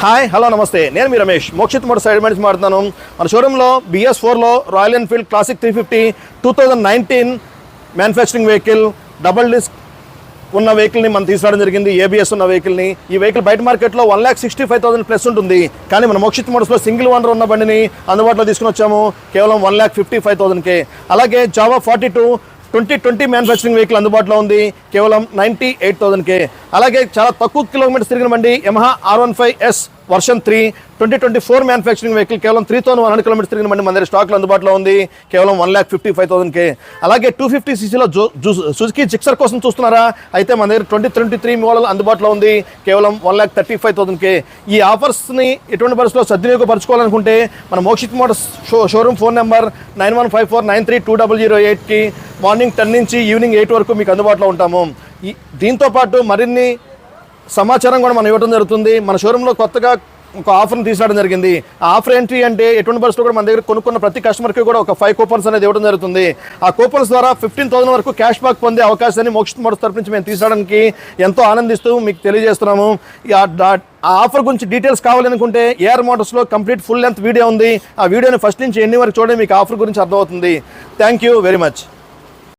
Hi hello నమస్తే, నేను మీ రమేష్ మోక్షిత్ మోటార్ సైడ్ నుంచి మాట్లాడుతున్నాను. మన షోరూంలో BS4లో Royal Enfield Classic 350 2019 manufacturing vehicle, double disc ఉన్న వెహికల్ని మనం తీసుకురావడం జరిగింది. ABS ఉన్న వెహికల్ని. ఈ వెహికల్ బయట మార్కెట్లో 1,65,000 ప్లస్ ఉంటుంది. కానీ మన మోక్షిత్ మోటార్స్లో సింగిల్ ఓనర్ ఉన్న బండిని అందుబాటులో తీసుకుని వచ్చాము కేవలం 1,55,000కే. అలాగే జావా 42 2020 మ్యానుఫ్యాక్చరింగ్ వెహికల్ అందుబాటులో ఉంది కేవలం 98,000కే. అలాగే చాలా తక్కువ కిలోమీటర్స్ తిరిగిన బండి Yamaha R15S version 3 2024 manufacturing vehicle కేవలం 3,100 కిలోమీటర్స్ తిరిగిన బండి మన దగ్గర స్టాక్లో అందుబాటులో ఉంది కేవలం 1,55,000కే. అలాగే 250cc సుజుకి జిక్సర్ కోసం చూస్తున్నారా? అయితే మన దగ్గర 2023 మోడల్ అందుబాటులో ఉంది కేవలం 1,35,000కే. ఈ ఆఫర్స్ని ఎటువంటి పరిస్థితుల్లో సద్వినియోగపరచుకోవాలనుకుంటే మన Mokshith motors showroom phone number 9154932008కి మార్నింగ్ 10 నుంచి ఈవినింగ్ 8 వరకు మీకు అందుబాటులో ఉంటాము. దీంతోపాటు మరిన్ని సమాచారం కూడా మనం ఇవ్వడం జరుగుతుంది. మన షోరూంలో కొత్తగా ఒక ఆఫర్ని తీసుకురావడం జరిగింది. ఆ ఆఫర్ ఏంటి అంటే ఎటువంటి పరిస్థితుల్లో కూడా మన దగ్గర కొనుక్కున్న ప్రతి కస్టమర్కి కూడా ఒక 5 కూపన్స్ అనేది ఇవ్వడం జరుగుతుంది. ఆ కూపన్స్ ద్వారా 15,000 వరకు క్యాష్ బ్యాక్ పొందే అవకాశాన్ని మోక్షిత్ మోటార్స్ తరఫు నుంచి మేము తీసుకురావడానికి ఎంతో ఆనందిస్తూ మీకు తెలియజేస్తున్నాము. ఆ ఆఫర్ గురించి డీటెయిల్స్ కావాలనుకుంటే AR మోటార్స్లో కంప్లీట్ ఫుల్ లెంత్ వీడియో ఉంది. ఆ వీడియోని ఫస్ట్ నుంచి ఎన్ని వరకు చూడండి, మీకు ఆఫర్ గురించి అర్థమవుతుంది. Thank you very much.